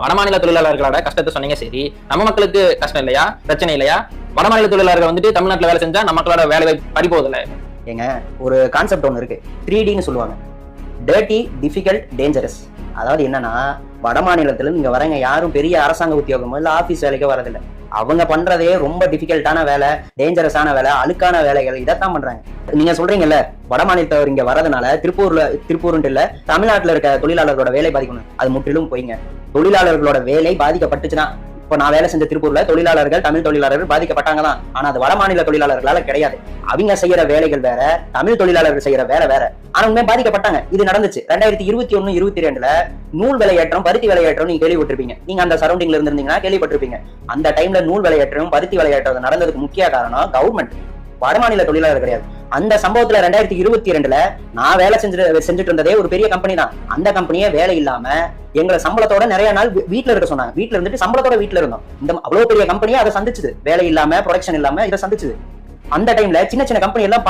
வடமாநில தொழிலாளர்களோட கஷ்டத்தை சொன்னீங்க. சரி, நம்ம மக்களுக்கு கஷ்டம் இல்லையா, பிரச்சனை இல்லையா? வடமாநில தொழிலாளர்கள் வந்துட்டு தமிழ்நாட்டுல வேலை செஞ்சா நம்ம மக்களோட வேலை வாய்ப்பு பறி போகுதுல்ல? ஏங்க, ஒரு கான்செப்ட் ஒன்று இருக்கு, 3Dன்னு சொல்லுவாங்க. Dirty, difficult, dangerous. அதாவது என்னன்னா, வட மாநிலத்துல இங்க வரங்க யாரும் பெரிய அரசாங்க உத்தியோகமோ இல்ல ஆபீஸ் வேலைக்கோ வரதில்லை. அவங்க பண்றதே ரொம்ப டிஃபிகல்ட்டான வேலை, டேஞ்சரஸான வேலை, அழுக்கான வேலைகள், இதைத்தான் பண்றாங்க. நீங்க சொல்றீங்கல்ல, வட மாநிலத்தவர் இங்க வரதுனால திருப்பூர்ன்ட்டு இல்ல தமிழ்நாட்டுல இருக்க தொழிலாளர்களோட வேலை பாதிக்கணும். அது முற்றிலும் போய்ங்க. தொழிலாளர்களோட வேலை பாதிக்கப்பட்டுச்சுன்னா, இப்போ நான் வேலை செஞ்ச திருப்பூர்ல தொழிலாளர்கள், தமிழ் தொழிலாளர்கள் பாதிக்கப்பட்டாங்க தான். ஆனா அது வட மாநில தொழிலாளர்களால கிடையாது. அவங்க செய்யற வேலைகள் வேற, தமிழ் தொழிலாளர்கள் செய்யற வேலை வேற. ஆனா உண்மை பாதிக்கப்பட்டாங்க. இது நடந்துச்சு 2021, 22 நூல் விலையேற்றம், பருத்தி விலையேற்றம் நீங்க கேள்விப்பட்டிருப்பீங்க. நீங்க அந்த சரௌண்டிங்ல இருந்திருந்தீங்கன்னா கேள்விப்பட்டிருப்பீங்க. அந்த டைம்ல நூல் விலையேற்றம், பருத்தி விலையேற்றம் நடந்ததுக்கு முக்கிய காரணம் கவர்மெண்ட், வடமாநில தொழிலாளர் கிடையாது. அந்த சம்பவத்துல 2022 நான் வேலை செஞ்சுட்டு இருந்ததே ஒரு பெரிய கம்பெனி தான். அந்த கம்பெனியே வேலை இல்லாம எங்களை சம்பளத்தோட நிறைய நாள் வீட்டுல இருக்க சொன்னாங்க. வீட்டுல இருந்துட்டு சம்பளத்தோட வீட்டுல இருந்தோம். இந்த அவ்வளவு பெரிய கம்பெனியா அதை சந்திச்சுது. வேலை இல்லாம, ப்ரொடக்ஷன் இல்லாம இதை சந்திச்சுது. அந்த டைம்ல சின்ன சின்ன கம்பெனி எல்லாம்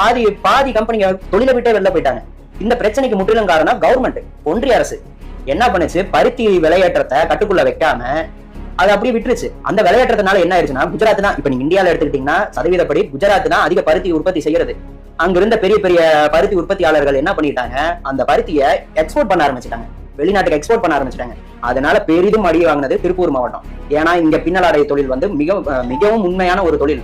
பாதி கம்பெனிங்க தொழிலை விட்டே வெளில போயிட்டாங்க. இந்த பிரச்சனைக்கு முற்றிலும் காரணம் கவர்மெண்ட், ஒன்றிய அரசு என்ன பண்ணுச்சு, பருத்தி விலையேற்றத்தை கட்டுக்குள்ள வைக்காம அது அப்படியே விட்டுருச்சு. அந்த விளையாட்டுறதுனால என்ன ஆயிடுச்சுன்னா, குஜராத் தான், இப்ப நீங்க இந்தியாவில எடுத்துக்கிட்டீங்கன்னா சதவீதப்படி குஜராத் தான் அதிக பருத்தி உற்பத்தி செய்யறது. அங்க இருந்த பெரிய பெரிய பருத்தி உற்பத்தியாளர்கள் என்ன பண்ணிட்டாங்க, அந்த பருத்தியை எக்ஸ்போர்ட் பண்ண ஆரம்பிச்சிட்டாங்க, வெளிநாட்டுக்கு எக்ஸ்போர்ட் பண்ண ஆரம்பிச்சிட்டாங்க. அதனால பெரிதும் அடி வாங்கினது திருப்பூர் மாவட்டம். ஏன்னா இங்க பின்னலாடை தொழில் வந்து மிகவும் உண்மையான ஒரு தொழில்.